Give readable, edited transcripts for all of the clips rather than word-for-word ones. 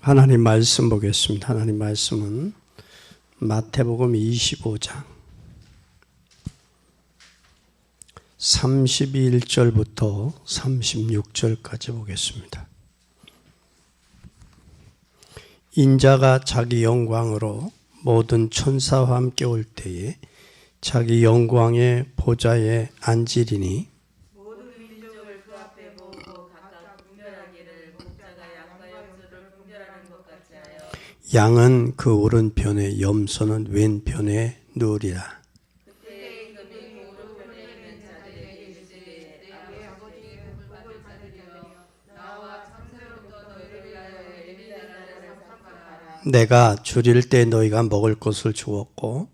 하나님 말씀 보겠습니다. 하나님 말씀은 마태복음 25장 31절부터 36절까지 보겠습니다. 인자가 자기 영광으로 모든 천사와 함께 올 때에 자기 영광의 보좌에 앉으리니 모든 민족을 그 앞에 모으고 각각 분별하기를 목자가 양과 염소를 분별하는 것 같이 하여 양은 그 오른편에 염소는 왼편에 누우리라. 그때 임금이 오른편에 있는 자들에게 이르시되 내 아버지의 복을 받을 자들이여 나와 창세로부터 너희를 위하여 예비된 날을 삼각하라. 내가 줄일 때 너희가 먹을 것을 주었고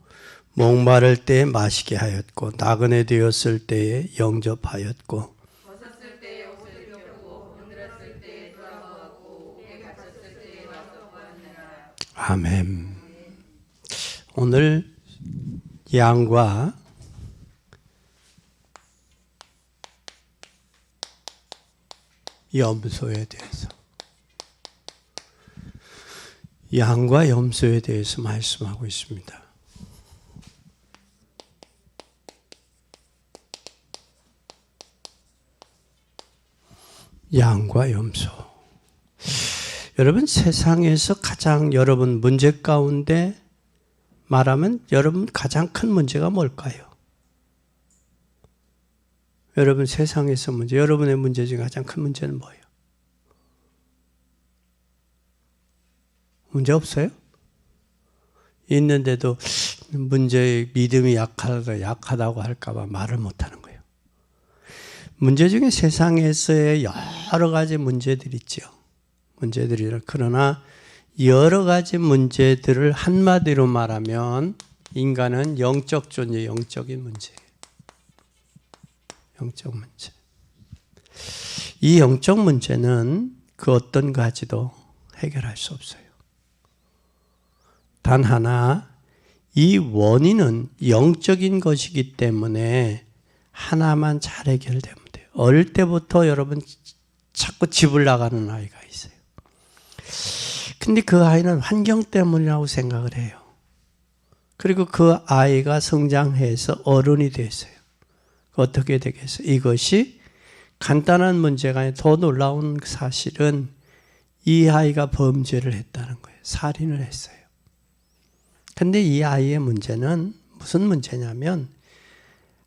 목마를 때에 마시게 하였고 나그네 되었을 때에 영접하였고 벗었을 때에 옷을 입혔고 물들었을 때에 돌아보았고 옥에 갇혔을 때에 와서 보았느니라. 아멘. 오늘 양과 염소에 대해서 양과 염소에 대해서 말씀하고 있습니다. 양과 염소. 여러분, 세상에서 가장 여러분 문제 가운데 말하면 여러분 가장 큰 문제가 뭘까요? 여러분 세상에서 문제, 여러분의 문제 중에 가장 큰 문제는 뭐예요? 문제 없어요? 있는데도 문제의 믿음이 약하다고 할까봐 말을 못하는 거예요. 문제 중에 세상에서의 여러 가지 문제들이 있죠. 문제들이라. 그러나 여러 가지 문제들을 한마디로 말하면 인간은 영적 존재, 영적인 문제예요. 영적 문제. 이 영적 문제는 그 어떤 가지도 해결할 수 없어요. 단 하나, 이 원인은 영적인 것이기 때문에 하나만 잘 해결되면 돼요. 어릴 때부터 여러분 자꾸 집을 나가는 아이가 있어요. 근데 그 아이는 환경 때문이라고 생각을 해요. 그리고 그 아이가 성장해서 어른이 됐어요. 어떻게 되겠어요? 이것이 간단한 문제가 아니라 더 놀라운 사실은 이 아이가 범죄를 했다는 거예요. 살인을 했어요. 근데 이 아이의 문제는 무슨 문제냐면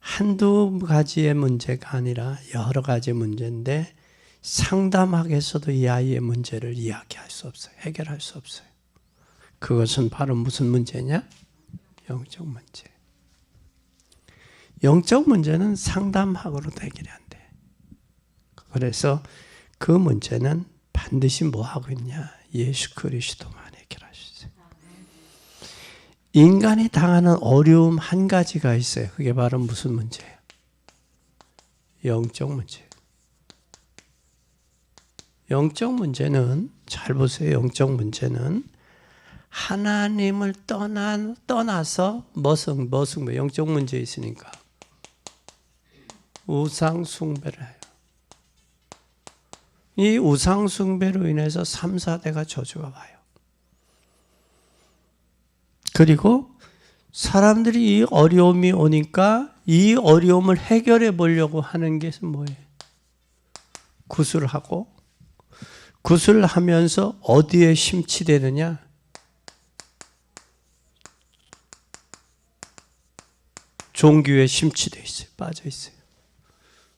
한두 가지의 문제가 아니라 여러 가지 문제인데 상담학에서도 이 아이의 문제를 이야기할 수 없어요. 해결할 수 없어요. 그것은 바로 무슨 문제냐? 영적 문제. 영적 문제는 상담학으로도 해결이 안 돼. 그래서 그 문제는 반드시 뭐 하고 있냐? 예수 그리스도만 해결할 수 있어요. 인간이 당하는 어려움 한 가지가 있어요. 그게 바로 무슨 문제예요? 영적 문제예요. 영적 문제는 잘 보세요. 영적 문제는 하나님을 떠나서 영적 문제 있으니까 우상 숭배를 해요. 이 우상 숭배로 인해서 3, 4대가 저주가 와요. 그리고 사람들이 이 어려움이 오니까 이 어려움을 해결해 보려고 하는 게 뭐예요? 구술하고 구술하면서 어디에 심취되느냐? 종교에 심취되어 있어요. 빠져 있어요.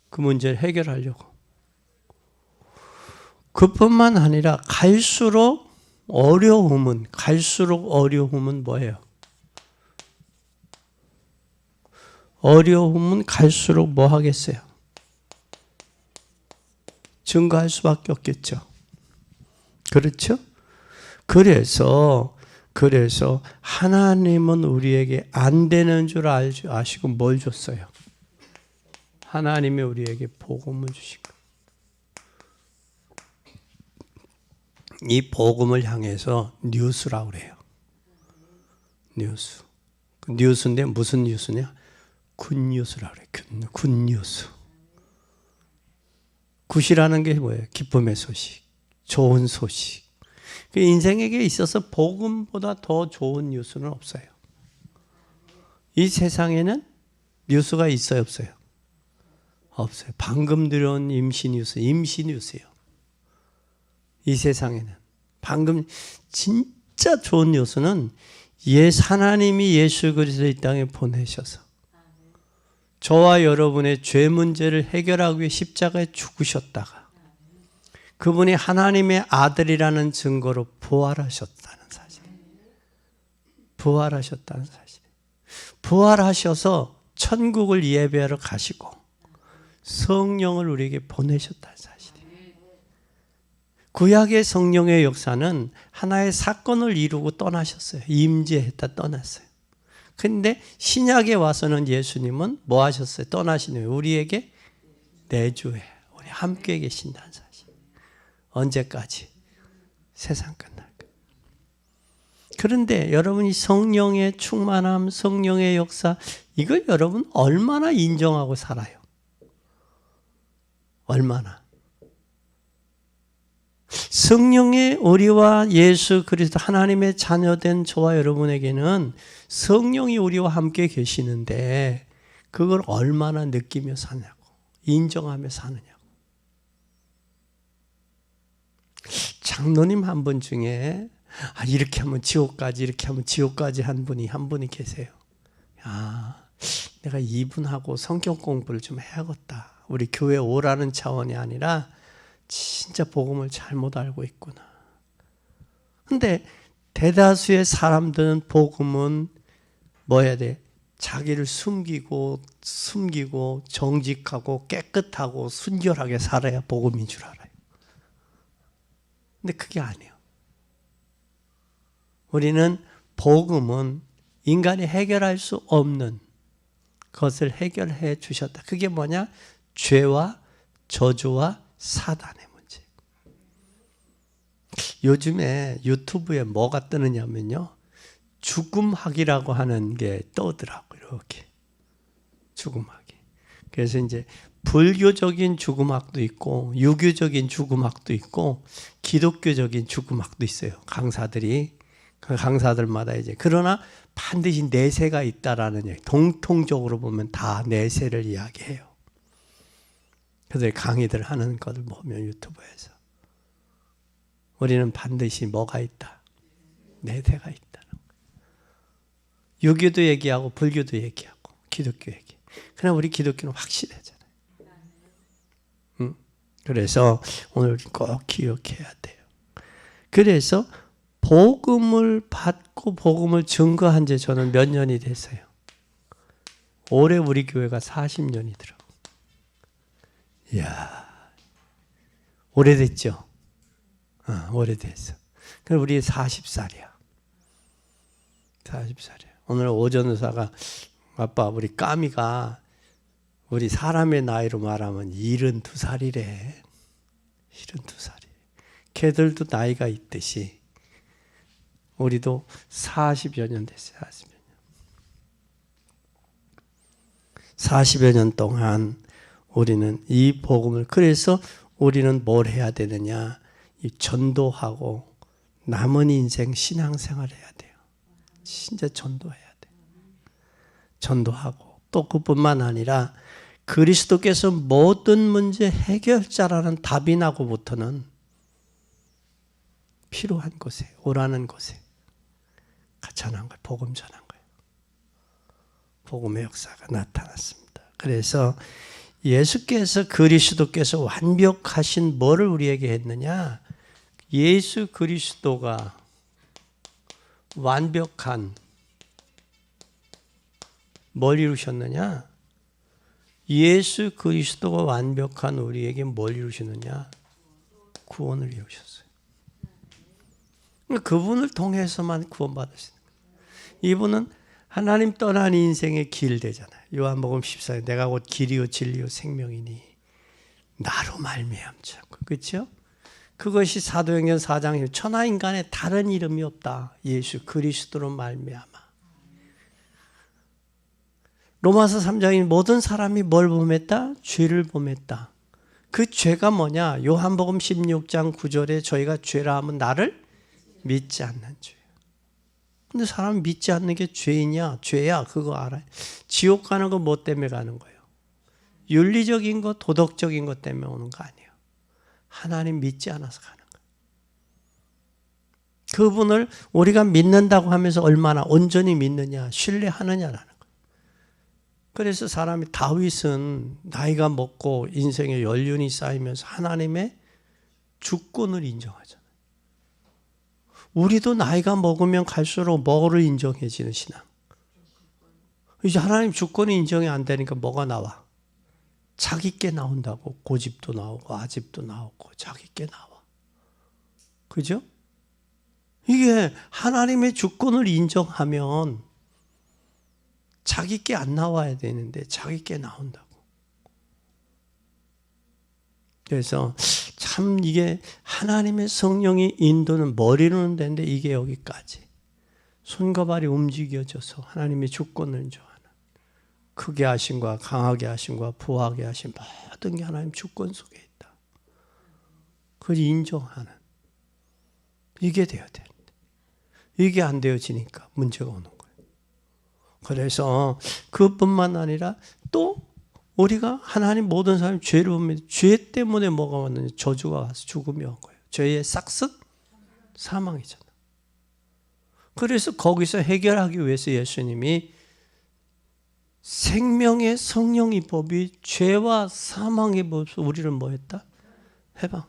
그 문제를 해결하려고. 그뿐만 아니라 갈수록 어려움은 뭐예요? 어려움은 갈수록 뭐 하겠어요? 증가할 수밖에 없겠죠. 그렇죠? 그래서 하나님은 우리에게 안 되는 줄 아시고 뭘 줬어요? 하나님이 우리에게 복음을 주신 거예요. 이 복음을 향해서 뉴스라고 그래요. 뉴스. 뉴스인데 무슨 뉴스냐? 굿뉴스라고 그래요. 굿뉴스. 굿이라는 게 뭐예요? 기쁨의 소식, 좋은 소식. 그 인생에게 있어서 복음보다 더 좋은 뉴스는 없어요. 이 세상에는 뉴스가 있어요, 없어요? 없어요. 방금 들어온 임시 뉴스예요. 이 세상에는 방금 진짜 좋은 뉴스는 하나님이 예수 그리스도 이 땅에 보내셔서 저와 여러분의 죄 문제를 해결하기 위해 십자가에 죽으셨다가 그분이 하나님의 아들이라는 증거로 부활하셨다는 사실. 부활하셨다는 사실. 부활하셔서 천국을 예배하러 가시고 성령을 우리에게 보내셨다는 사실이에요. 구약의 성령의 역사는 하나의 사건을 이루고 떠나셨어요. 임재했다 떠났어요. 근데 신약에 와서는 예수님은 뭐 하셨어요? 떠나시네요. 우리에게 내주해. 우리 함께 계신다는 사실. 언제까지? 세상 끝날까? 그런데 여러분이 성령의 충만함, 성령의 역사 이걸 여러분 얼마나 인정하고 살아요? 얼마나? 성령의 우리와 예수 그리스도 하나님의 자녀된 저와 여러분에게는 성령이 우리와 함께 계시는데 그걸 얼마나 느끼며 사냐고, 인정하며 사느냐고. 장로님 한 분 중에 이렇게 하면 지옥까지, 이렇게 하면 지옥까지 한 분이 계세요. 내가 이분하고 성경 공부를 좀 해야겠다. 우리 교회 오라는 차원이 아니라 진짜 복음을 잘못 알고 있구나. 근데 대다수의 사람들은 복음은 뭐 해야 돼? 자기를 숨기고 정직하고 깨끗하고 순결하게 살아야 복음인 줄 알아요. 근데 그게 아니에요. 우리는 복음은 인간이 해결할 수 없는 것을 해결해 주셨다. 그게 뭐냐? 죄와 저주와 사단의 문제. 요즘에 유튜브에 뭐가 뜨느냐면요. 죽음학이라고 하는 게 떠오더라고요. 이렇게. 죽음학이. 그래서 이제 불교적인 죽음학도 있고 유교적인 죽음학도 있고 기독교적인 죽음학도 있어요. 강사들이. 그 강사들마다 이제 그러나 반드시 내세가 있다라는 얘기. 공통적으로 보면 다 내세를 이야기해요. 그들 강의들 하는 것을 보면 유튜브에서 우리는 반드시 뭐가 있다? 내세가 있다는 거예요. 유교도 얘기하고 불교도 얘기하고 기독교 얘기. 그러나 우리 기독교는 확실하잖아요. 그래서 오늘 꼭 기억해야 돼요. 그래서 복음을 받고 복음을 증거한 지 저는 몇 년이 됐어요. 올해 우리 교회가 40년이더라고요. 이야, 오래됐죠? 오래됐어. 그럼 우리 40살이야. 40살이야. 오늘 오전 의사가 아빠 우리 까미가 우리 사람의 나이로 말하면 72살이래. 72살이. 걔들도 나이가 있듯이 우리도 40여 년 됐어요. 40여 년. 40여 년 동안 우리는 이 복음을 그래서 우리는 뭘 해야 되느냐? 이 전도하고 남은 인생 신앙생활을 해야 돼요. 진짜 전도해야 돼요. 전도하고 또 그뿐만 아니라 그리스도께서 모든 문제 해결자라는 답인하고부터는 필요한 곳에 오라는 곳에 전한 거예요. 복음 전한 거예요. 복음의 역사가 나타났습니다. 그래서 예수께서 그리스도께서 완벽하신 뭐를 우리에게 했느냐? 예수 그리스도가 완벽한 뭘 이루셨느냐? 예수 그리스도가 완벽한 우리에게 뭘 이루시느냐? 구원을 이루셨어요. 그분을 통해서만 구원받으시는 거예요. 이분은 하나님 떠난 인생의 길 되잖아요. 요한복음 14에 내가 곧 길이요 진리요 생명이니 나로 말미암지 않고. 그렇죠? 그것이 사도행전 4장 천하인간에 다른 이름이 없다. 예수 그리스도로 말미암아. 로마서 3장인 모든 사람이 뭘 범했다? 죄를 범했다. 그 죄가 뭐냐? 요한복음 16장 9절에 저희가 죄라 하면 나를 믿지 않는 죄. 근데 사람 믿지 않는 게 죄냐? 죄야. 그거 알아요. 지옥 가는 거 뭐 때문에 가는 거예요? 윤리적인 거, 도덕적인 것 때문에 오는 거 아니에요. 하나님 믿지 않아서 가는 거예요. 그분을 우리가 믿는다고 하면서 얼마나 온전히 믿느냐, 신뢰하느냐라는 거예요. 그래서 사람이 다윗은 나이가 먹고 인생의 연륜이 쌓이면서 하나님의 주권을 인정하잖아요. 우리도 나이가 먹으면 갈수록 뭐를 인정해지는 신앙. 이제 하나님 주권이 인정이 안 되니까 뭐가 나와? 자기께 나온다고. 고집도 나오고 아집도 나오고 자기께 나와. 그죠? 이게 하나님의 주권을 인정하면 자기께 안 나와야 되는데 자기께 나온다고. 그래서 참 이게 하나님의 성령이 인도는 머리로는 되는데 이게 여기까지 손과 발이 움직여져서 하나님의 주권을 인정하는, 크게 하심과 강하게 하심과 부하게 하심 모든 게 하나님 주권 속에 있다. 그걸 인정하는, 이게 되어야 되는데 이게 안 되어지니까 문제가 오는 거예요. 그래서 그뿐만 아니라 또 우리가 하나님 모든 사람이 죄를 보면 죄 때문에 뭐가 왔느냐? 저주가 와서 죽음이 온 거예요. 죄의 싹습 사망이잖아. 그래서 거기서 해결하기 위해서 예수님이 생명의 성령의 법이 죄와 사망의 법으로 우리를 뭐 했다? 해방.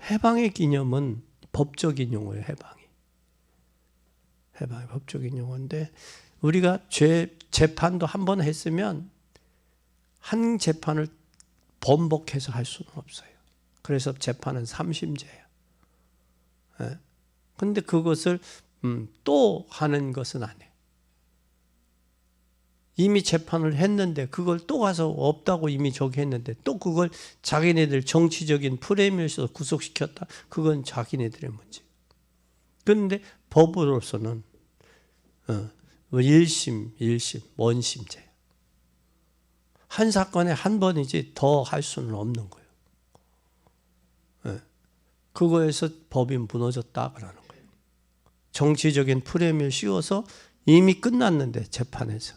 해방의 기념은 법적인 용어예요. 해방의 법적인 용어인데 우리가 재판도 한 번 했으면 한 재판을 번복해서 할 수는 없어요. 그래서 재판은 삼심제예요. 그런데 그것을 또 하는 것은 안 해요. 이미 재판을 했는데 그걸 또 가서 없다고 이미 저기 했는데 또 그걸 자기네들 정치적인 프레임에서 구속시켰다. 그건 자기네들의 문제. 그런데 법으로서는 1심, 원심제. 한 사건에 한 번이지 더 할 수는 없는 거예요. 그거에서 법이 무너졌다 그러는 거예요. 정치적인 프레임을 씌워서 이미 끝났는데 재판에서.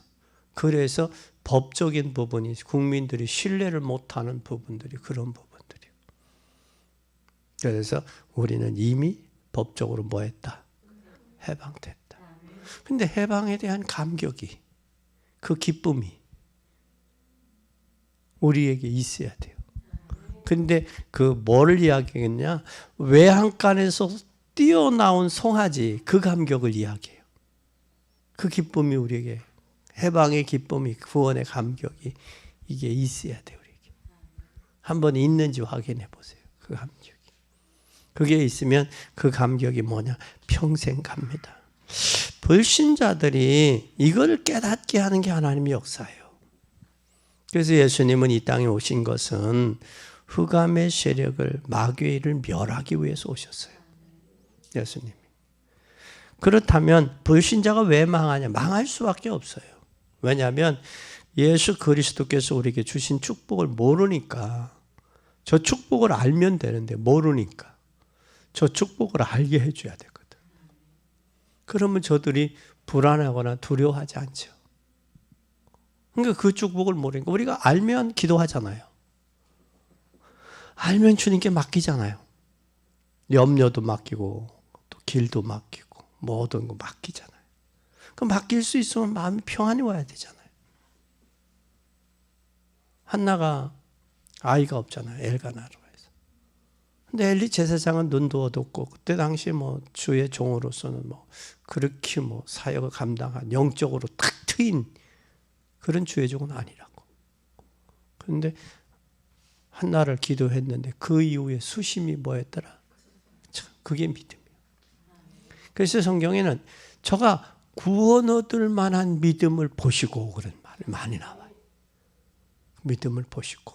그래서 법적인 부분이 국민들이 신뢰를 못하는 부분들이 그런 부분들이에요. 그래서 우리는 이미 법적으로 뭐 했다? 해방됐다. 근데 해방에 대한 감격이, 그 기쁨이 우리에게 있어야 돼요. 근데 그 뭐를 이야기하겠냐? 외양간에서 뛰어나온 송아지 그 감격을 이야기해요. 그 기쁨이 우리에게, 해방의 기쁨이, 구원의 감격이 이게 있어야 돼요. 우리에게. 한번 있는지 확인해 보세요. 그 감격이. 그게 있으면 그 감격이 뭐냐? 평생 갑니다. 불신자들이 이걸 깨닫게 하는 게 하나님의 역사예요. 그래서 예수님은 이 땅에 오신 것은 흑암의 세력을, 마귀의 일을 멸하기 위해서 오셨어요. 예수님이. 그렇다면 불신자가 왜 망하냐? 망할 수밖에 없어요. 왜냐하면 예수 그리스도께서 우리에게 주신 축복을 모르니까. 저 축복을 알면 되는데 모르니까 저 축복을 알게 해줘야 되거든. 그러면 저들이 불안하거나 두려워하지 않죠. 그러니까 그 축복을 모르니까 우리가 알면 기도하잖아요. 알면 주님께 맡기잖아요. 염려도 맡기고 또 길도 맡기고 모든 거 맡기잖아요. 그 맡길 수 있으면 마음이 평안이 와야 되잖아요. 한나가 아이가 없잖아요. 엘가나로 해서. 근데 엘리 제사장은 눈도 어둡고 그때 당시 뭐 주의 종으로서는 뭐 그렇게 뭐 사역을 감당한 영적으로 탁 트인 그런 주의 종은 아니라고. 그런데 한나를 기도했는데 그 이후에 수심이 뭐였더라? 그게 믿음이에요. 그래서 성경에는 저가 구원 얻을 만한 믿음을 보시고 그런 말이 많이 나와요. 믿음을 보시고.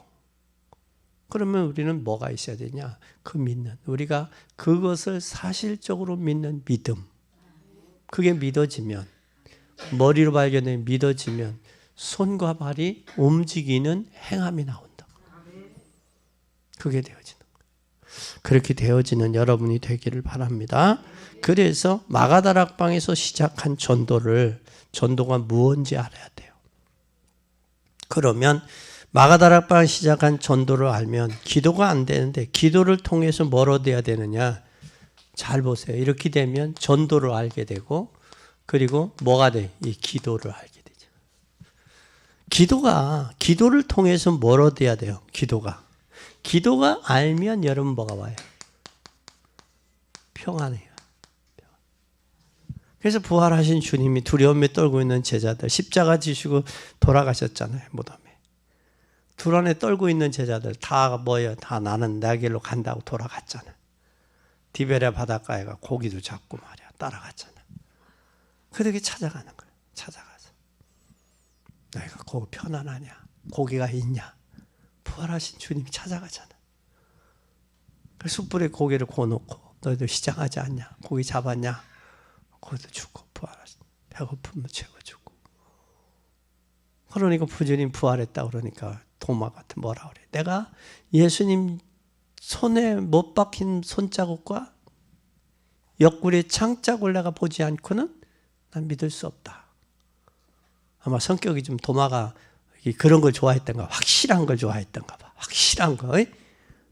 그러면 우리는 뭐가 있어야 되냐? 그 믿는, 우리가 그것을 사실적으로 믿는 믿음. 그게 믿어지면, 머리로 발견되면 믿어지면 손과 발이 움직이는 행함이 나온다. 그게 되어지는 거예요. 그렇게 되어지는 여러분이 되기를 바랍니다. 그래서 마가다락방에서 시작한 전도가 무엇인지 알아야 돼요. 그러면 마가다락방 시작한 전도를 알면 기도가 안 되는데 기도를 통해서 뭘 얻어야 되느냐? 잘 보세요. 이렇게 되면 전도를 알게 되고 그리고 뭐가 돼? 이 기도를 알게 되죠. 기도를 통해서 뭘 얻어야 돼요? 기도가 알면 여러분 뭐가 와요? 평안해요. 그래서 부활하신 주님이 두려움에 떨고 있는 제자들 십자가 지시고 돌아가셨잖아요. 무덤에. 불안에 떨고 있는 제자들 다 뭐예요? 다 나는 내 길로 간다고 돌아갔잖아. 디베랴 바닷가에 가 고기도 잡고 말이야 따라갔잖아. 그렇게 찾아가는 거예요. 찾아가서 너희가 거기 편안하냐? 고기가 있냐? 부활하신 주님이 찾아가잖아. 숯불에 고기를 구워놓고 너희들 시장하지 않냐? 고기 잡았냐? 고기도 주고 부활하신 배고프면 채워주고. 그러니까 부처님 부활했다 그러니까 도마 같은 뭐라 그래? 내가 예수님 손에 못 박힌 손자국과 옆구리에 창자국을 내가 보지 않고는 난 믿을 수 없다. 아마 성격이 좀 도마가 그런 걸 좋아했던가, 확실한 걸 좋아했던가 봐. 확실한 거.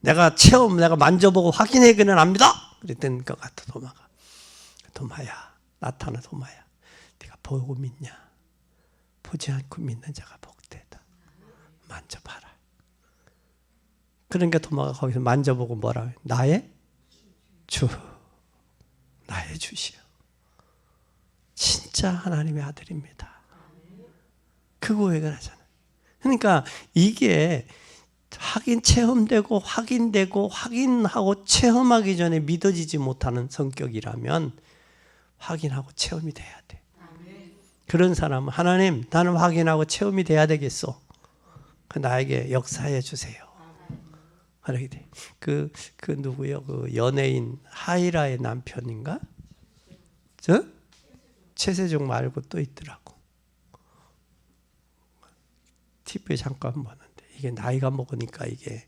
내가 만져보고 확인해서는 압니다. 그랬던 것 같아 도마가. 도마야, 나타나 도마야. 네가 보고 믿냐? 보지 않고 믿는 자가 복되다. 만져봐라. 그러니까 도마가 거기서 만져보고 뭐라 해요? 나의 주, 나의 주시여. 진짜 하나님의 아들입니다. 그 고백을 하잖아요. 그러니까 이게 체험되고 확인되고 확인하고 체험하기 전에 믿어지지 못하는 성격이라면 확인하고 체험이 돼야 돼. 그런 사람은 하나님 나는 확인하고 체험이 돼야 되겠어. 나에게 역사해 주세요. 그렇게 돼. 그 누구요? 그 연예인 하이라의 남편인가? 최세종 말고 또 있더라고. TV에 잠깐 봤는데 이게 나이가 먹으니까 이게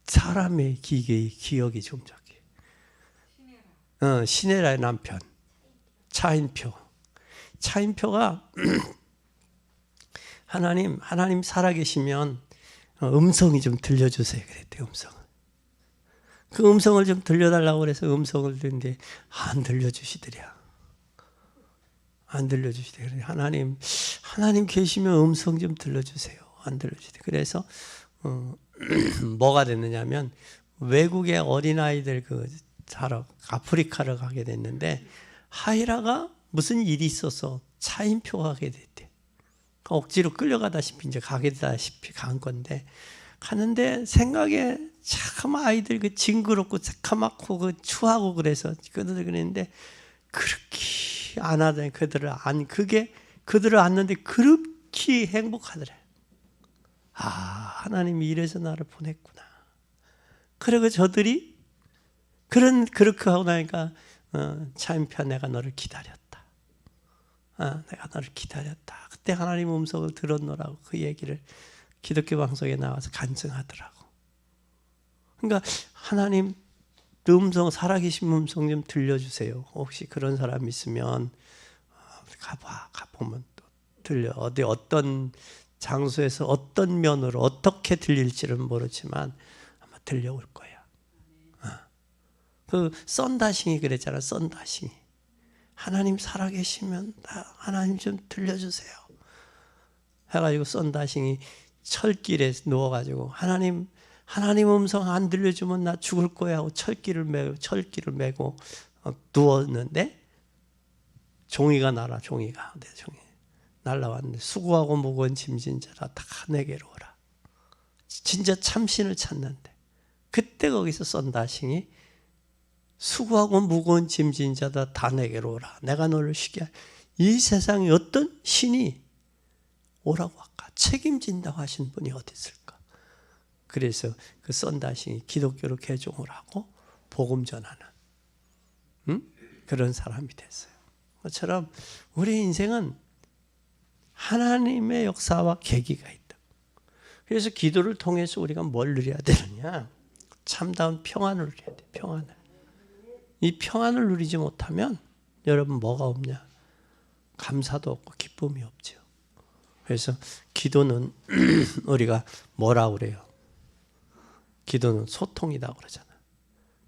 사람의 기억이 좀 저기. 신혜라의 남편 차인표가 하나님 살아계시면 음성이 좀 들려주세요. 그랬대요. 그 음성을 좀 들려달라고 그래서 음성을 듣는데 안 들려주시더래요. 하나님 계시면 음성 좀 들려주세요. 안 들려주시더래요. 그래서 뭐가 됐느냐면 외국의 어린아이들 아프리카를 가게 됐는데 하이라가 무슨 일이 있어서 차인표가 가게 됐대. 억지로 끌려가다시피 이제 가게 되다시피 간 건데 가는데 생각에 참 아이들 징그럽고 새카맣고 추하고 그래서 그랬는데 그렇게 안 하더니 그들을 안는데 그렇게 행복하더래. 하나님이 이래서 나를 보냈구나. 그리고 저들이 그렇게 하고 나니까 차인표 내가 너를 기다렸다. 내가 너를 기다렸다. 그때 하나님 음성을 들었노라고 그 얘기를 기독교 방송에 나와서 간증하더라고. 그러니까 하나님 음성, 살아계신 음성 좀 들려주세요. 혹시 그런 사람 있으면 가보면 또 들려. 어떤 장소에서 어떤 면으로 어떻게 들릴지는 모르지만 아마 들려올 거야. 그 썬다싱이 그랬잖아. 썬다싱이. 하나님 살아계시면 하나님 좀 들려주세요. 해가지고 썬다싱이 철길에 누워가지고 하나님 음성 안 들려주면 나 죽을 거야 하고 철길을 메고 누웠는데 종이가 날라왔는데 수고하고 무거운 짐진 자라 다 내게로 오라. 진짜 참신을 찾는데 그때 거기서 썬다싱이 수고하고 무거운 짐진 자다 다 내게로 오라. 내가 너를 쉬게 할. 이 세상에 어떤 신이 오라고 아까 책임진다고 하신 분이 어디 있을까? 그래서 그 썬다싱이 기독교로 개종을 하고 복음 전하는 그런 사람이 됐어요. 그처럼 우리 인생은 하나님의 역사와 계기가 있다. 그래서 기도를 통해서 우리가 뭘 누려야 되느냐? 참다운 평안을 누려야 돼. 평안을. 이 평안을 누리지 못하면 여러분 뭐가 없냐? 감사도 없고 기쁨이 없죠. 그래서 기도는 우리가 뭐라고 그래요? 기도는 소통이다 그러잖아.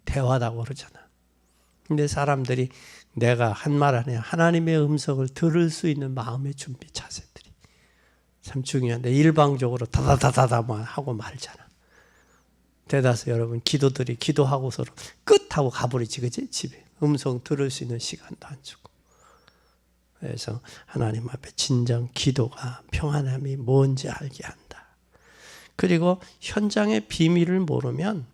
대화다고 그러잖아. 근데 사람들이 내가 한 말 안에 하나님의 음성을 들을 수 있는 마음의 준비 자세들이 참 중요한데 일방적으로 다다다다다만 하고 말잖아. 대다수 여러분 기도들이 기도하고 서로 끝하고 가버리지, 그지? 집에 음성 들을 수 있는 시간도 안 주고. 그래서 하나님 앞에 진정 기도가 평안함이 뭔지 알게 한다. 그리고 현장의 비밀을 모르면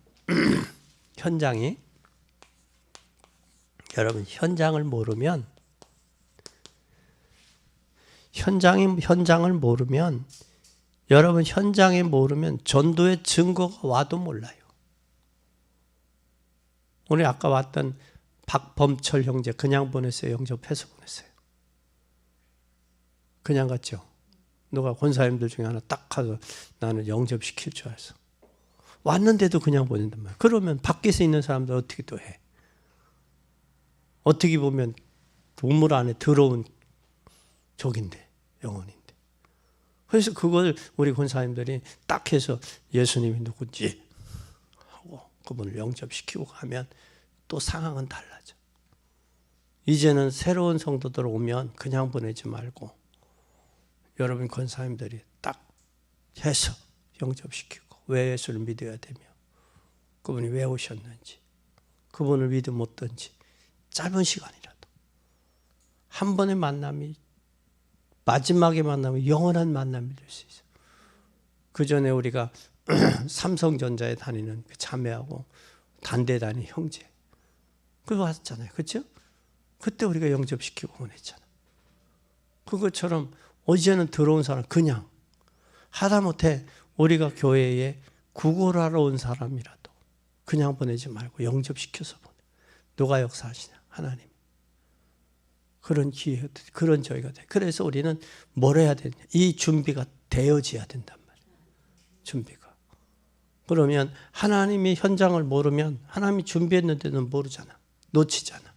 여러분 현장을 모르면 여러분 현장에 모르면 전도의 증거가 와도 몰라요. 오늘 아까 왔던 박범철 형제 그냥 보냈어요? 영접해서 보냈어요? 그냥 갔죠. 누가 권사님들 중에 하나 딱 가서 나는 영접시킬 줄 알았어. 왔는데도 그냥 보낸단 말이야. 그러면 밖에서 있는 사람들 어떻게 또 해? 어떻게 보면 우물 안에 들어온 족인데, 영혼인데. 그래서 그걸 우리 권사님들이 딱 해서 예수님이 누군지 하고 그분을 영접시키고 가면 또 상황은 달라져. 이제는 새로운 성도들 오면 그냥 보내지 말고 여러분 권사님들이 딱 해서 영접시키고 왜 예수를 믿어야 되며 그분이 왜 오셨는지 그분을 믿으면 어떤지 짧은 시간이라도 한 번의 만남이 마지막에 만나면 영원한 만남이 될 수 있어요. 그 전에 우리가 삼성전자에 다니는 그 자매하고 단대 다니는 형제 그거 왔잖아요. 그렇죠? 그때 우리가 영접시키고 보냈잖아. 그것처럼 어제는 들어온 사람 그냥 하다못해 우리가 교회에 구걸을 하러 온 사람이라도 그냥 보내지 말고 영접시켜서 보내. 누가 역사하시냐? 하나님. 그런 기회, 그런 저희가 돼. 그래서 우리는 뭘 해야 되냐? 이 준비가 되어져야 된단 말이에요. 준비가. 그러면 하나님이 현장을 모르면 하나님이 준비했는데는 모르잖아. 놓치잖아.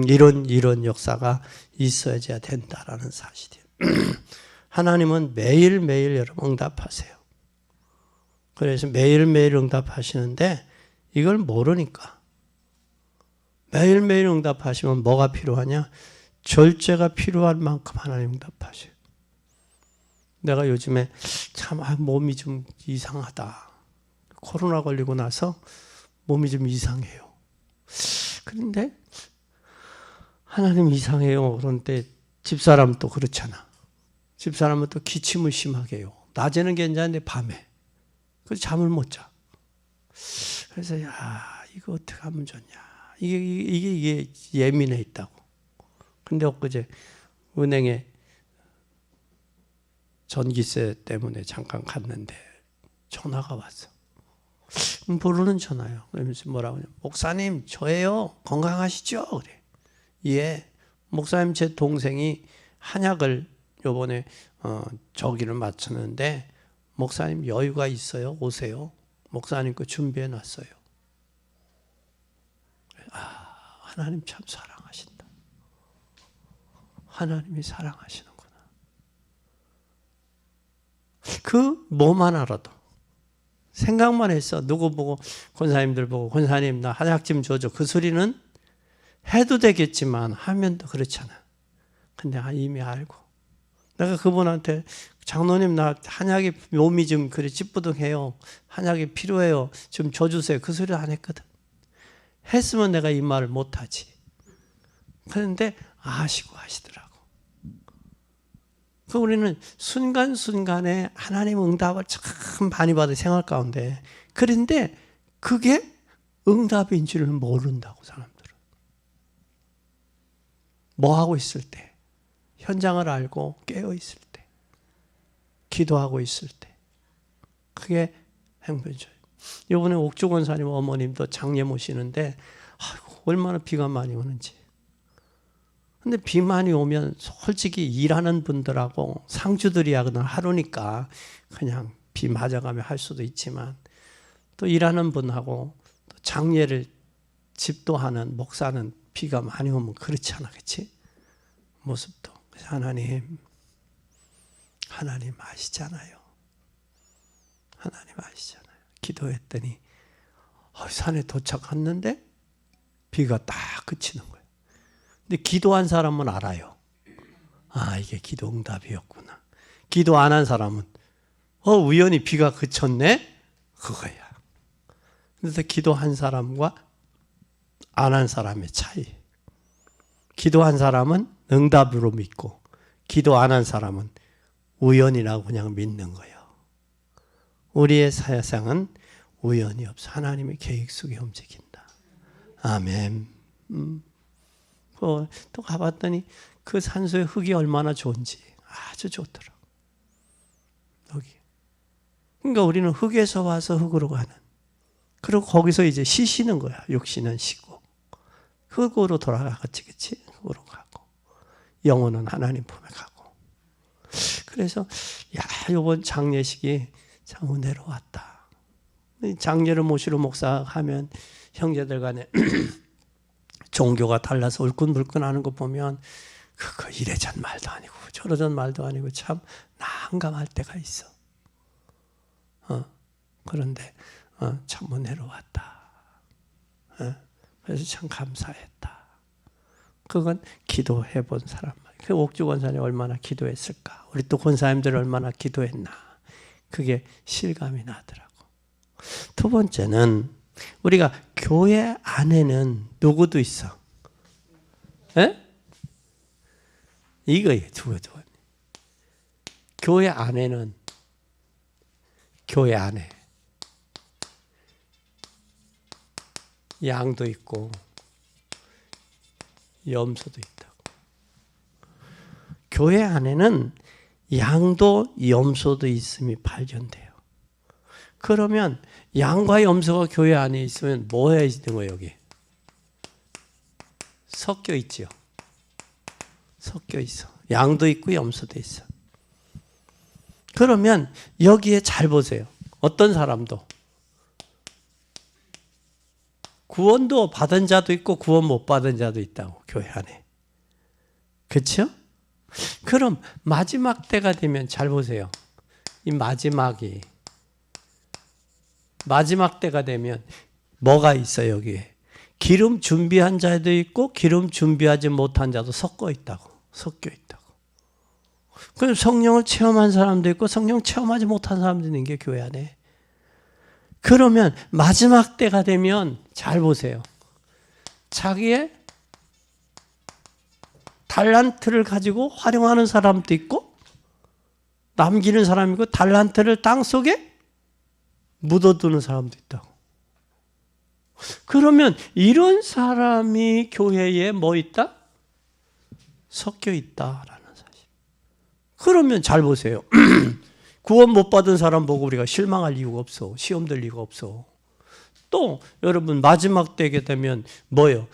이런 역사가 있어야 된다라는 사실이에요. 하나님은 매일매일 여러분 응답하세요. 그래서 매일매일 응답하시는데 이걸 모르니까 매일매일 응답하시면 뭐가 필요하냐? 절제가 필요할 만큼 하나님 응답하셔요. 내가 요즘에 참 몸이 좀 이상하다. 코로나 걸리고 나서 몸이 좀 이상해요. 그런데 하나님 이상해요. 그런데 집사람은 또 그렇잖아. 집사람은 또 기침을 심하게 해요. 낮에는 괜찮은데 밤에. 그래서 잠을 못 자. 그래서 이거 어떻게 하면 좋냐. 이게 예민해 있다고. 근데 엊그제 은행에 전기세 때문에 잠깐 갔는데 전화가 왔어. 모르는 전화요. 그러면서 뭐라고 하냐. 목사님 저예요. 건강하시죠? 그래. 예. 목사님 제 동생이 한약을 요번에 저기를 맞췄는데 목사님 여유가 있어요. 오세요. 목사님 거 준비해 놨어요. 하나님 참 사랑하신다. 하나님이 사랑하시는구나. 그 뭐만 알아도 생각만 했어. 누구 보고 권사님들 보고 권사님 나 한약 좀 줘줘. 그 소리는 해도 되겠지만 하면 또 그렇잖아. 근데 이미 알고 내가 그분한테 장로님 나 한약이 몸이 좀 그래 찌뿌둥해요. 한약이 필요해요. 좀 줘주세요. 그 소리 안 했거든. 했으면 내가 이 말을 못하지. 그런데 아시고 하시더라고. 그 우리는 순간순간에 하나님 응답을 참 많이 받은 생활 가운데 그런데 그게 응답인 줄은 모른다고 사람들은. 뭐 하고 있을 때 현장을 알고 깨어있을 때 기도하고 있을 때 그게 행복이죠. 이번에 옥주 권사님 어머님도 장례 모시는데 얼마나 비가 많이 오는지. 근데 비 많이 오면 솔직히 일하는 분들하고 상주들이 하거나 하루니까 그냥 비 맞아가며 할 수도 있지만 또 일하는 분하고 또 장례를 집도하는 목사는 비가 많이 오면 그렇지 않아, 그렇지? 모습도. 그래서 하나님 아시잖아요. 하나님 아시잖아요. 기도했더니 산에 도착했는데 비가 딱 그치는 거예요. 근데 기도한 사람은 알아요. 이게 기도 응답이었구나. 기도 안 한 사람은 우연히 비가 그쳤네? 그거야. 그래서 기도한 사람과 안 한 사람의 차이. 기도한 사람은 응답으로 믿고 기도 안 한 사람은 우연이라고 그냥 믿는 거예요. 우리의 사상은 우연이 없어. 하나님의 계획 속에 움직인다. 아멘. 또 가봤더니 그 산소의 흙이 얼마나 좋은지 아주 좋더라고. 여기. 그러니까 우리는 흙에서 와서 흙으로 가는. 그리고 거기서 이제 쉬시는 거야. 육신은 쉬고. 흙으로 돌아가겠지, 그치? 흙으로 가고. 영혼은 하나님 품에 가고. 그래서, 이번 장례식이 참 은혜로웠다. 장례를 모시러 목사하면 형제들 간에 종교가 달라서 울끈불끈 하는 거 보면 그거 이래전 말도 아니고 저러전 말도 아니고 참 난감할 때가 있어. 그런데 참 은혜로웠다. 그래서 참 감사했다. 그건 기도해 본 사람만. 그 옥주 권사님 얼마나 기도했을까. 우리 또 권사님들 얼마나 기도했나. 그게 실감이 나더라고. 두 번째는 우리가 교회 안에는 누구도 있어. 에? 이거예요. 두 번. 교회 안에는 교회 안에 양도 있고 염소도 있다고. 교회 안에는 양도 염소도 있음이 발견돼요. 그러면 양과 염소가 교회 안에 있으면 뭐 해야 되는 거예요, 여기? 섞여 있지요. 섞여 있어. 양도 있고 염소도 있어. 그러면 여기에 잘 보세요. 어떤 사람도 구원도 받은 자도 있고 구원 못 받은 자도 있다고, 교회 안에. 그렇죠? 그럼 마지막 때가 되면 잘 보세요. 이 마지막 때가 되면 뭐가 있어요, 여기에? 기름 준비한 자도 있고 기름 준비하지 못한 자도 섞여 있다고. 그럼 성령을 체험한 사람도 있고 성령 체험하지 못한 사람도 있는 게 교회 안에. 그러면 마지막 때가 되면 잘 보세요. 자기의 달란트를 가지고 활용하는 사람도 있고 남기는 사람이 있고 달란트를 땅속에 묻어두는 사람도 있다고. 그러면 이런 사람이 교회에 뭐 있다? 섞여 있다라는 사실. 그러면 잘 보세요. 구원 못 받은 사람 보고 우리가 실망할 이유가 없어. 시험 들 이유가 없어. 또 여러분 마지막 때게 되면 뭐예요?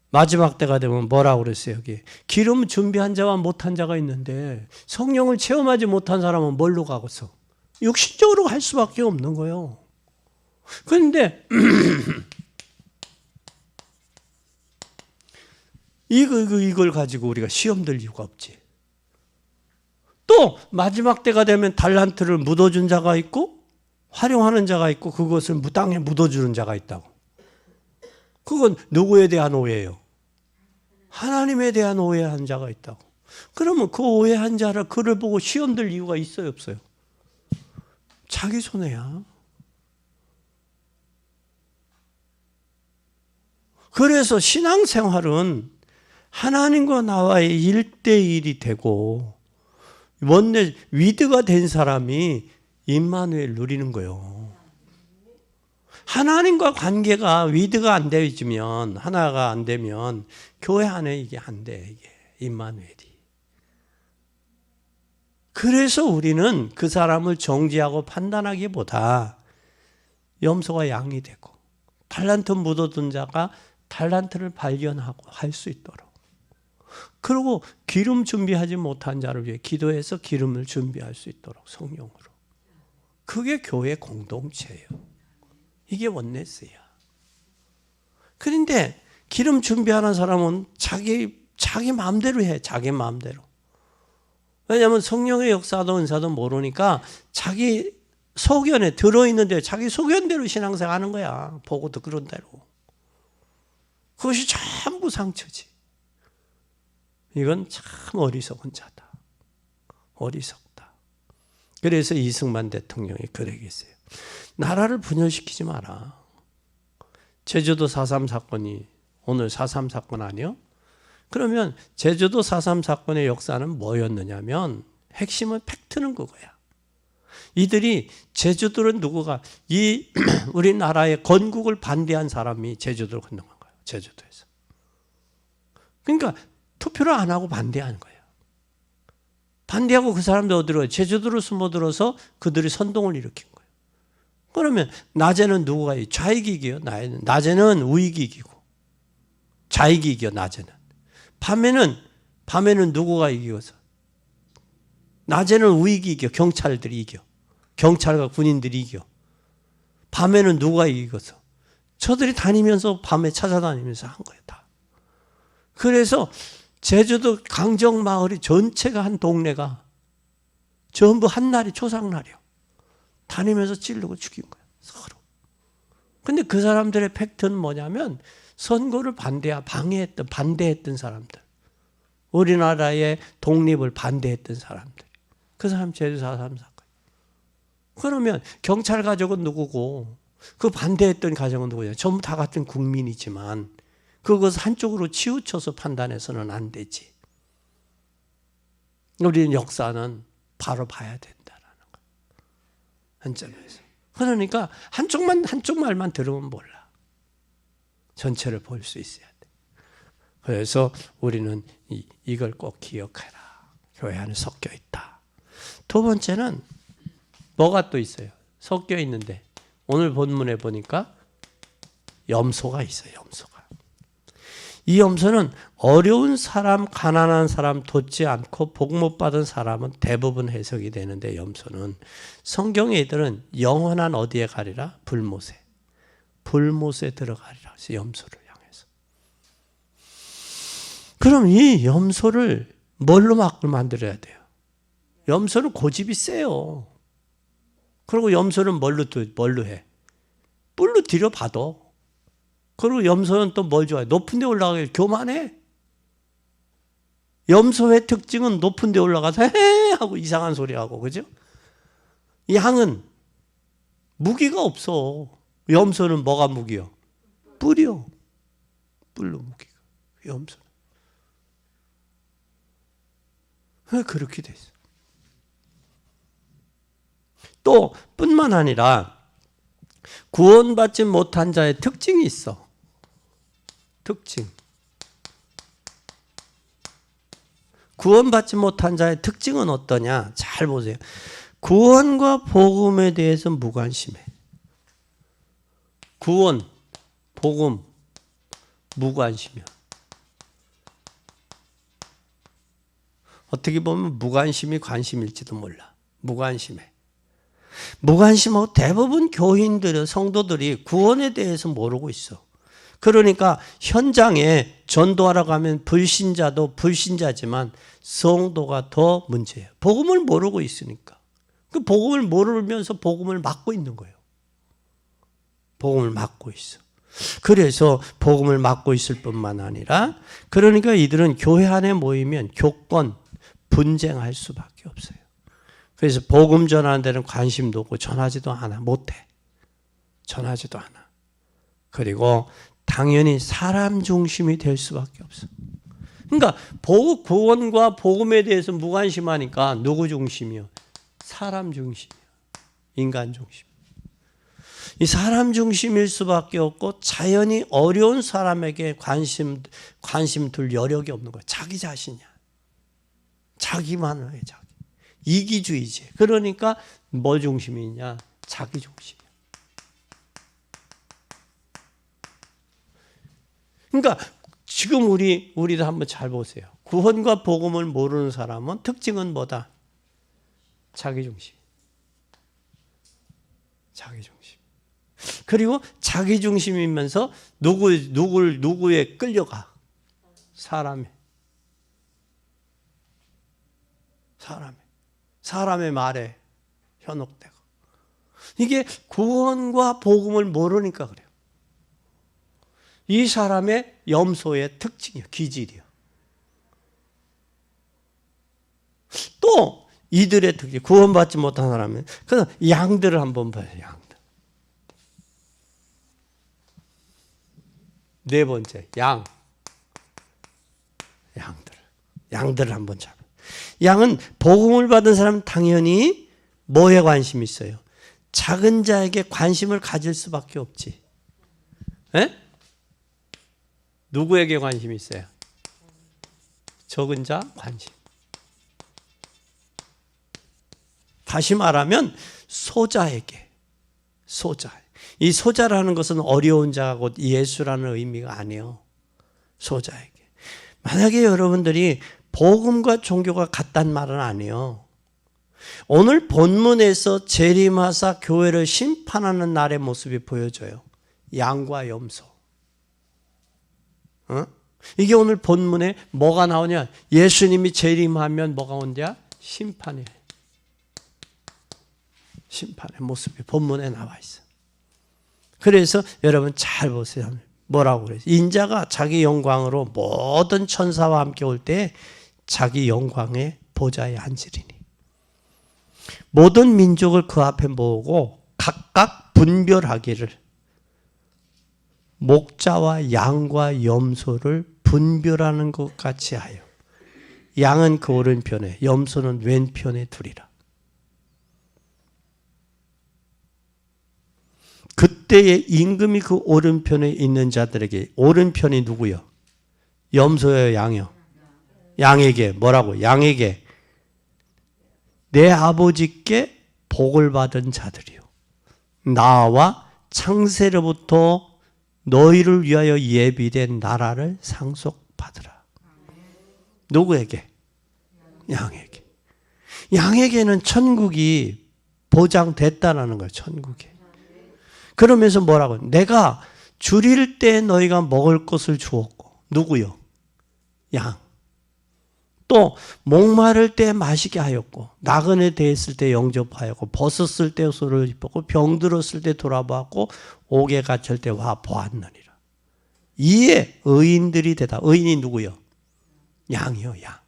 마지막 때가 되면 뭐라고 그랬어요? 여기 기름 준비한 자와 못한 자가 있는데 성령을 체험하지 못한 사람은 뭘로 가겠어? 육신적으로 갈 수밖에 없는 거예요. 그런데 이걸 가지고 우리가 시험 들 이유가 없지. 또 마지막 때가 되면 달란트를 묻어준 자가 있고 활용하는 자가 있고 그것을 땅에 묻어주는 자가 있다고. 그건 누구에 대한 오해예요? 하나님에 대한 오해한 자가 있다고. 그러면 그 오해한 자를 그를 보고 시험 들 이유가 있어요, 없어요? 자기 손해야. 그래서 신앙생활은 하나님과 나와의 1대1이 되고 원래 위드가 된 사람이 임마누엘 누리는 거예요. 하나님과 관계가 위드가 안 되어지면 하나가 안 되면 교회 안에 이게 안 돼. 이게 임마누엘이. 그래서 우리는 그 사람을 정지하고 판단하기보다 염소가 양이 되고 달란트 묻어둔 자가 달란트를 발견하고 할 수 있도록. 그리고 기름 준비하지 못한 자를 위해 기도해서 기름을 준비할 수 있도록 성령으로. 그게 교회 공동체예요. 이게 원네스야. 그런데 기름 준비하는 사람은 자기 마음대로 해. 자기 마음대로. 왜냐하면 성령의 역사도 은사도 모르니까 자기 소견에 들어있는데 자기 소견대로 신앙생활 하는 거야. 보고도 그런 대로. 그것이 전부 상처지. 이건 참 어리석은 자다. 어리석다. 그래서 이승만 대통령이 그러겠어요. 나라를 분열시키지 마라. 제주도 4.3 사건이 오늘 4.3 사건 아니요? 그러면 제주도 4.3 사건의 역사는 뭐였느냐면 핵심은 팩트는 그거야. 이들이 제주도는 누구가 우리나라의 건국을 반대한 사람이 제주도를 건너간 거예요. 제주도에서. 그러니까 투표를 안 하고 반대하는 거예요. 반대하고 그 사람들 어디로 제주도로 숨어들어서 그들이 선동을 일으킨 거예요. 그러면 낮에는 누구가 이기요? 좌익이 이기요. 낮에는 우익이 이기고 좌익이 이겨. 낮에는. 밤에는 누구가 이기고서 낮에는 우익이 이겨. 경찰들이 이겨. 경찰과 군인들이 이겨. 밤에는 누가 이기고서 저들이 다니면서 밤에 찾아다니면서 한 거예요. 다. 그래서 제주도 강정마을이 전체가 한 동네가 전부 한날이 초상날이요. 다니면서 찌르고 죽인 거예요. 서로. 근데 그 사람들의 팩트는 뭐냐면 선거를 반대했던 사람들. 우리나라의 독립을 반대했던 사람들. 그 사람 제주 4.3 사건. 그러면 경찰 가족은 누구고 그 반대했던 가족은 누구냐? 전부 다 같은 국민이지만 그것을 한쪽으로 치우쳐서 판단해서는 안 되지. 우리는 역사는 바로 봐야 된다라는 거예요. 한 점에서. 그러니까 한쪽 말만 들으면 몰라. 전체를 볼 수 있어야 돼. 그래서 우리는 이걸 꼭 기억해라. 교회 안에 섞여 있다. 두 번째는 뭐가 또 있어요? 섞여 있는데 오늘 본문에 보니까 염소가 있어요. 염소가. 이 염소는 어려운 사람, 가난한 사람, 돋지 않고 복 못 받은 사람은 대부분 해석이 되는데 염소는 성경의 이들은 영원한 어디에 가리라? 불못에. 불못에 들어가리라. 그래서 염소를 향해서. 그럼 이 염소를 뭘로 만들어야 돼요? 염소는 고집이 세요. 그리고 염소는 뭘로 해? 뿔로 들여봐도. 그리고 염소는 또 뭘 좋아해? 높은 데 올라가길 교만해. 염소의 특징은 높은 데 올라가서 헤헤 하고 이상한 소리 하고, 그죠? 양은 무기가 없어. 염소는 뭐가 무기요? 뿔이요. 뿔로 무기가. 염소는. 왜 그렇게 돼 있어? 또 뿐만 아니라 구원받지 못한 자의 특징이 있어. 특징. 구원받지 못한 자의 특징은 어떠냐? 잘 보세요. 구원과 복음에 대해서 무관심해. 구원, 복음, 무관심이야. 어떻게 보면 무관심이 관심일지도 몰라. 무관심해. 무관심하고 대부분 교인들은 성도들이 구원에 대해서 모르고 있어. 그러니까 현장에 전도하러 가면 불신자도 불신자지만 성도가 더 문제예요. 복음을 모르고 있으니까. 그 복음을 모르면서 복음을 막고 있는 거예요. 복음을 막고 있어. 그래서 복음을 막고 있을 뿐만 아니라 그러니까 이들은 교회 안에 모이면 교권, 분쟁할 수밖에 없어요. 그래서 복음 전하는 데는 관심도 없고 전하지도 않아. 못해. 전하지도 않아. 그리고 당연히 사람 중심이 될 수밖에 없어. 그러니까 구원과 복음에 대해서 무관심하니까 누구 중심이요? 사람 중심이요. 인간 중심. 이 사람 중심일 수밖에 없고 자연히 어려운 사람에게 관심 둘 여력이 없는 거야. 자기 자신이야. 자기만을 해. 자기. 이기주의지. 그러니까 뭐 중심이냐? 자기 중심이야. 그러니까 지금 우리도 한번 잘 보세요. 구원과 복음을 모르는 사람은 특징은 뭐다? 자기 중심. 자기 중심. 그리고 자기 중심이면서 누구에 끌려가? 사람의 말에 현혹되고. 이게 구원과 복음을 모르니까 그래요. 이 사람의 염소의 특징이에요. 기질이에요. 또 이들의 특징, 구원받지 못한 사람은 그래서 양들을 한번 봐요. 양들. 네 번째, 양들을 한번 잡아요. 양은 복음을 받은 사람은 당연히 뭐에 관심이 있어요? 작은 자에게 관심을 가질 수밖에 없지. 에? 누구에게 관심이 있어요? 적은 자 관심. 다시 말하면 소자에게. 이 소자라는 것은 어려운 자 곧 예수라는 의미가 아니에요. 소자에게. 만약에 여러분들이 복음과 종교가 같단 말은 아니에요. 오늘 본문에서 재림하사 교회를 심판하는 날의 모습이 보여져요. 양과 염소. 이게 오늘 본문에 뭐가 나오냐? 예수님이 재림하면 뭐가 온대야? 심판의 모습이 본문에 나와 있어. 그래서 여러분 잘 보세요. 뭐라고 그래요? 인자가 자기 영광으로 모든 천사와 함께 올 때 자기 영광의 보좌에 앉으리니 모든 민족을 그 앞에 모으고 각각 분별하기를 목자와 양과 염소를 분별하는 것 같이 하여 양은 그 오른편에 염소는 왼편에 두리라. 그때의 임금이 그 오른편에 있는 자들에게, 오른편이 누구요? 염소요, 양이요? 양에게 뭐라고? 양에게 내 아버지께 복을 받은 자들이요 나와 창세로부터 너희를 위하여 예비된 나라를 상속받으라. 누구에게? 양에게. 양에게는 천국이 보장됐다는 거예요. 천국에. 그러면서 뭐라고? 내가 줄일 때 너희가 먹을 것을 주었고. 누구요? 양. 또 목마를 때 마시게 하였고 나그네 되었을 때 영접하였고 벗었을 때 옷을 입었고 병들었을 때 돌아보았고 옥에 갇힐 때 와 보았느니라. 이에 의인들이 의인이 누구요? 양이요, 양.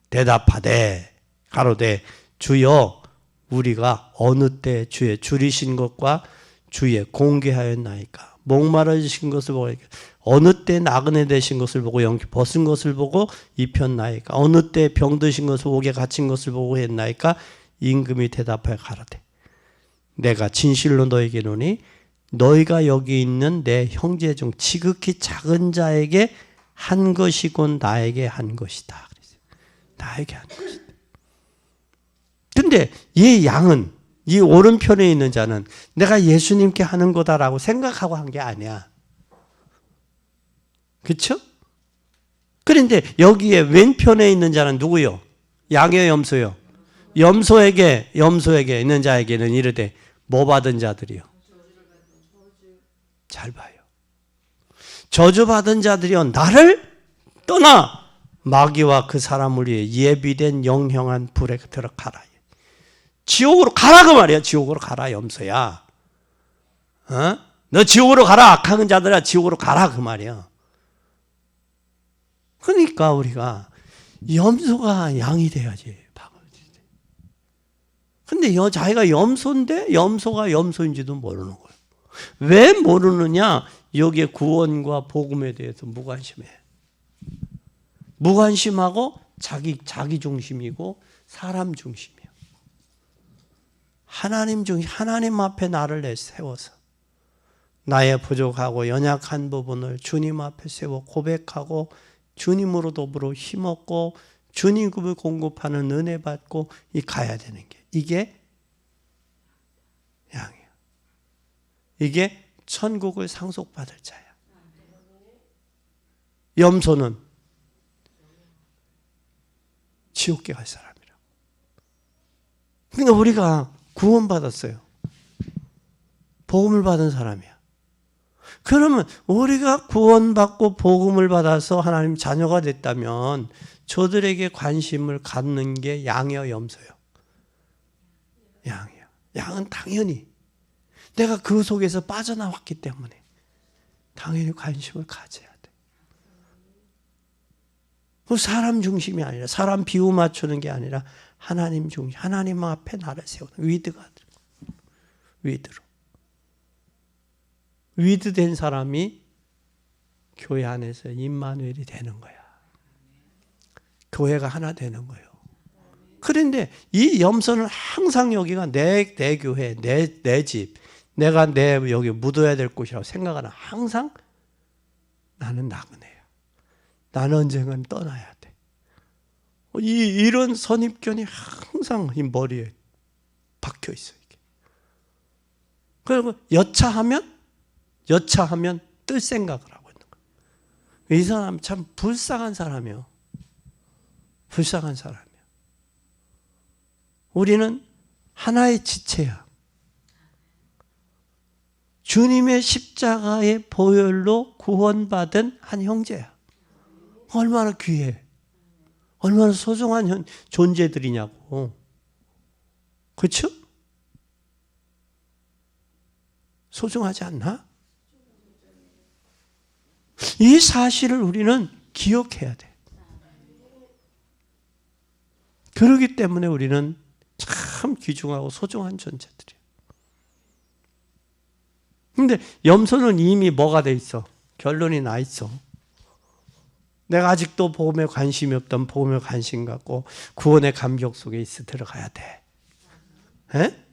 대답하되 가로되 주여 우리가 어느 때 주의 줄이신 것과 주의 공개하였나이까. 목마르신 것을 보고 어느 때 나그네 되신 것을 보고 벗은 것을 보고 입혔나이까. 어느 때 병드신 것을 옥에 갇힌 것을 보고 했나이까. 임금이 대답하여 가라되 내가 진실로 너에게 이르노니 너희가 여기 있는 내 형제 중 지극히 작은 자에게 한 것이곤 나에게 한 것이다. 나에게 한 것이다. 근데 이 양은, 이 오른편에 있는 자는 내가 예수님께 하는 거다라고 생각하고 한 게 아니야. 그렇죠? 그런데 여기에 왼편에 있는 자는 누구요? 양이요, 염소요? 염소에게 있는 자에게는 이르되 뭐 받은 자들이요? 잘 봐요. 저주받은 자들이요 나를 떠나 마귀와 그 사람을 위해 예비된 영영한 불에 들어가라. 지옥으로 가라 그 말이야. 지옥으로 가라 염소야. 너 지옥으로 가라. 악한 자들아 지옥으로 가라 그 말이야. 그러니까 우리가 염소가 양이 돼야지. 근데 자기가 염소인데 염소가 염소인지도 모르는 거예요. 왜 모르느냐? 여기에 구원과 복음에 대해서 무관심해. 무관심하고 자기 중심이고 사람 중심이에요. 하나님 앞에 나를 세워서 나의 부족하고 연약한 부분을 주님 앞에 세워 고백하고 주님으로 더불어 힘없고 주님을 공급하는 은혜 받고 가야 되는 게 이게 양이에요. 이게 천국을 상속받을 자야. 염소는 지옥에 갈 사람이라고. 그러니까 우리가 구원받았어요. 복음을 받은 사람이야. 그러면 우리가 구원받고 복음을 받아서 하나님 자녀가 됐다면 저들에게 관심을 갖는 게 양이요, 염소요? 양이요. 양은 당연히 내가 그 속에서 빠져나왔기 때문에 당연히 관심을 가져야 돼. 사람 중심이 아니라, 사람 비유 맞추는 게 아니라 하나님 중심, 하나님 앞에 나를 세우는 위드가, 위드로. 위드된 사람이 교회 안에서 임마누엘이 되는 거야. 교회가 하나 되는 거예요. 그런데 이 염소는 항상 여기가 내 교회, 내 집, 내가 여기 묻어야 될 곳이라고 생각하는, 항상 나는 나그네야. 나는 언젠간 떠나야 돼. 이런 선입견이 항상 이 머리에 박혀 있어요. 그리고 여차하면 뜰 생각을 하고 있는 거예요. 이 사람 참 불쌍한 사람이요. 불쌍한 사람이야. 우리는 하나의 지체야. 주님의 십자가의 보혈로 구원받은 한 형제야. 얼마나 귀해. 얼마나 소중한 존재들이냐고. 그렇죠? 소중하지 않나? 이 사실을 우리는 기억해야 돼. 그렇기 때문에 우리는 참 귀중하고 소중한 존재들이에요. 근데 염소는 이미 뭐가 돼 있어? 결론이 나 있어. 내가 아직도 복음에 관심이 없던 복음에 관심 갖고 구원의 감격 속에 있어 들어가야 돼. 에?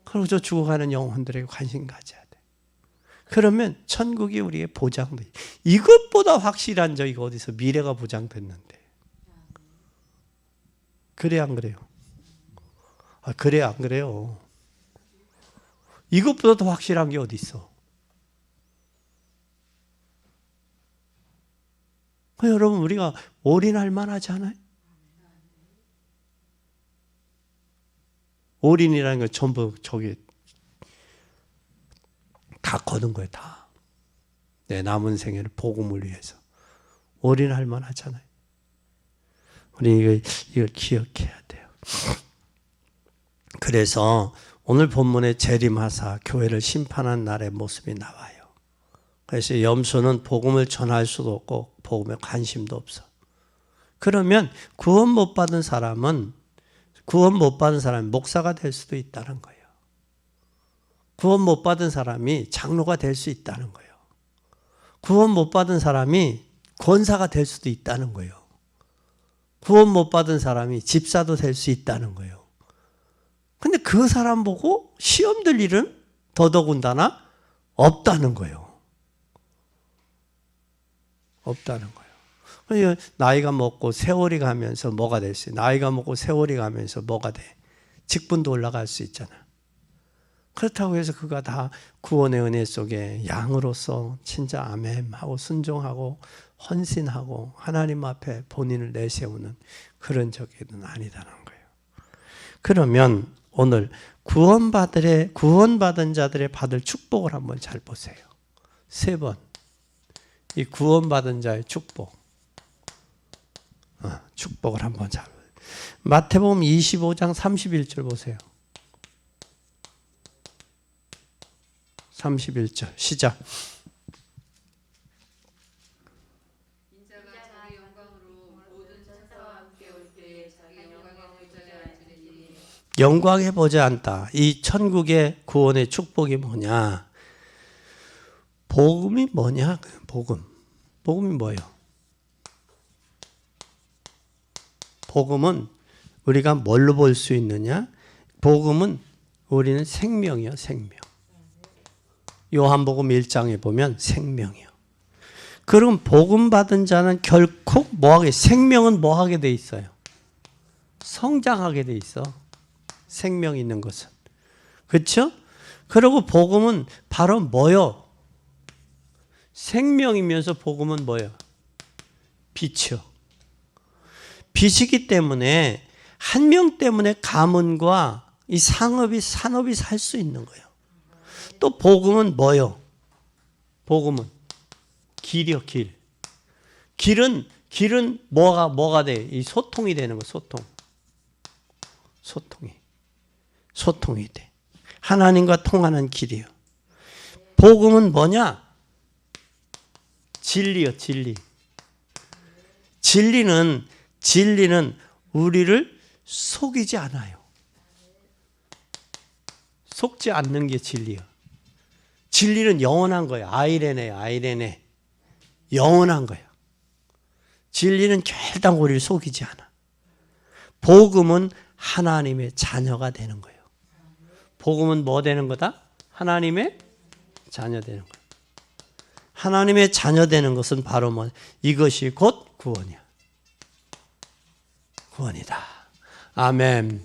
그리고 저 죽어가는 영혼들에게 관심 가져야 돼. 그러면 천국이 우리의 보장돼. 이것보다 확실한 이거 어디서 미래가 보장됐는데. 그래 안 그래요? 그래 안 그래요? 이것보다 더 확실한 게 어디 있어? 여러분 우리가 올인할 만하지 않아요? 올인이라는 건 전부 다 거둔 거예요. 다. 내 남은 생애를 복음을 위해서 올인할 만하잖아요. 우리 이걸 기억해야 돼요. 그래서 오늘 본문에 재림하사 교회를 심판한 날의 모습이 나와요. 그래서 염소는 복음을 전할 수도 없고 복음에 관심도 없어. 그러면 구원 못 받은 사람이 목사가 될 수도 있다는 거예요. 구원 못 받은 사람이 장로가 될 수 있다는 거예요. 구원 못 받은 사람이 권사가 될 수도 있다는 거예요. 구원 못 받은 사람이 집사도 될 수 있다는 거예요. 근데 그 사람 보고 시험 들 일은 더더군다나 없다는 거예요. 없다는 거예요. 나이가 먹고 세월이 가면서 뭐가 될 수 있어요? 나이가 먹고 세월이 가면서 뭐가 돼? 직분도 올라갈 수 있잖아. 그렇다고 해서 그가 다 구원의 은혜 속에 양으로서 진짜 아멘하고 순종하고 헌신하고 하나님 앞에 본인을 내세우는 그런 적은 아니다는 거예요. 그러면 오늘 구원받은 자들의 받을 축복을 한번 잘 보세요. 3번. 이 구원받은 자의 축복. 축복을 한번 잘 보세요. 마태복음 25장 31절 보세요. 31절 시작. 인자가 자기 영광으로 모든 천사와 함께 올 때에 자기 영광의 보좌에 앉으리니 영광에 보지 않다. 이 천국의 구원의 축복이 뭐냐? 복음이 뭐냐? 복음이 뭐예요? 복음은 우리가 뭘로 볼 수 있느냐? 복음은 우리는 생명이요, 생명. 요한복음 1장에 보면 생명이요. 그럼 복음 받은 자는 결코 뭐하게, 생명은 뭐하게 돼 있어요? 성장하게 돼 있어. 생명 있는 것은. 그렇죠? 그리고 복음은 바로 뭐요? 생명이면서 복음은 뭐예요? 빛이요. 빛이기 때문에 한 명 때문에 가문과 이 산업이 살 수 있는 거예요. 또 복음은 뭐요? 복음은 길이요, 길. 길은 뭐가 돼? 이 소통이 되는 거, 소통이 돼. 하나님과 통하는 길이요. 복음은 뭐냐? 진리요, 진리. 진리는 우리를 속이지 않아요. 속지 않는 게 진리요. 진리는 영원한 거예요. 아이레네. 영원한 거예요. 진리는 결단 우리를 속이지 않아. 복음은 하나님의 자녀가 되는 거예요. 복음은 뭐 되는 거다? 하나님의 자녀 되는 거예요. 하나님의 자녀 되는 것은 바로 뭐 이것이 곧 구원이야. 구원이다. 아멘.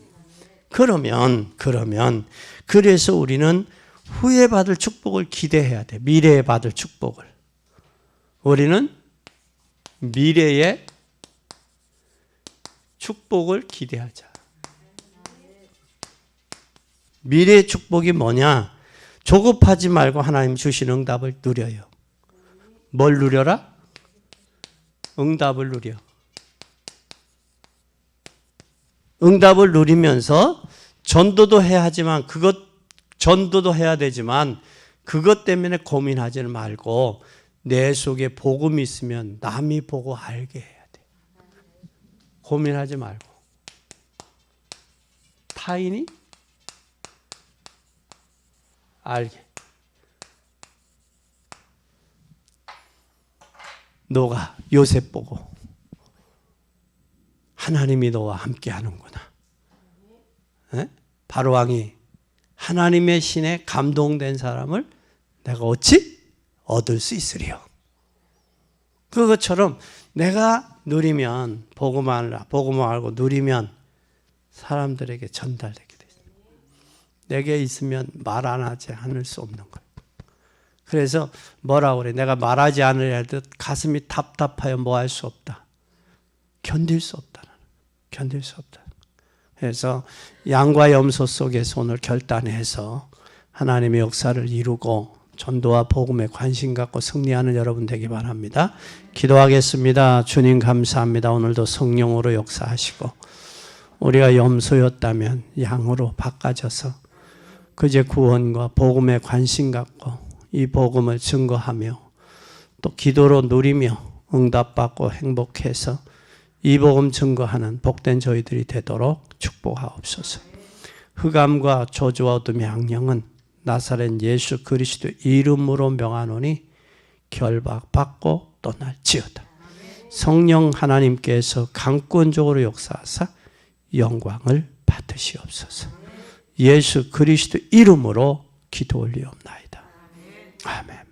그러면 그래서 우리는 후에 받을 축복을 기대해야 돼. 미래에 받을 축복을. 우리는 미래의 축복을 기대하자. 미래의 축복이 뭐냐? 조급하지 말고 하나님 주신 응답을 누려요. 뭘 누려라? 응답을 누려. 응답을 누리면서 전도도 해야 하지만 전도도 해야 되지만 그것 때문에 고민하지는 말고 내 속에 복음이 있으면 남이 보고 알게 해야 돼. 고민하지 말고. 타인이 알게. 너가 요셉 보고 하나님이 너와 함께 하는구나. 바로왕이 하나님의 신에 감동된 사람을 내가 어찌 얻을 수 있으리요. 그것처럼 내가 누리면 복음을 알고 누리면 사람들에게 전달되게 돼 있습니다. 내게 있으면 말 안 하지 않을 수 없는 거예요. 그래서 뭐라고 그래? 내가 말하지 않으려 해도 가슴이 답답하여 뭐 할 수 없다. 견딜 수 없다. 그래서 양과 염소 속에서 오늘 결단해서 하나님의 역사를 이루고 전도와 복음에 관심 갖고 승리하는 여러분 되기 바랍니다. 기도하겠습니다. 주님 감사합니다. 오늘도 성령으로 역사하시고 우리가 염소였다면 양으로 바꿔져서 그제 구원과 복음에 관심 갖고 이 복음을 증거하며 또 기도로 누리며 응답받고 행복해서 이 복음 증거하는 복된 저희들이 되도록 축복하옵소서. 흑암과 저주와 어둠의 악령은 나사렛 예수 그리스도 이름으로 명하노니 결박받고 떠날지어다. 성령 하나님께서 강권적으로 역사하사 영광을 받으시옵소서. 예수 그리스도 이름으로 기도 올리옵나이다. 아멘.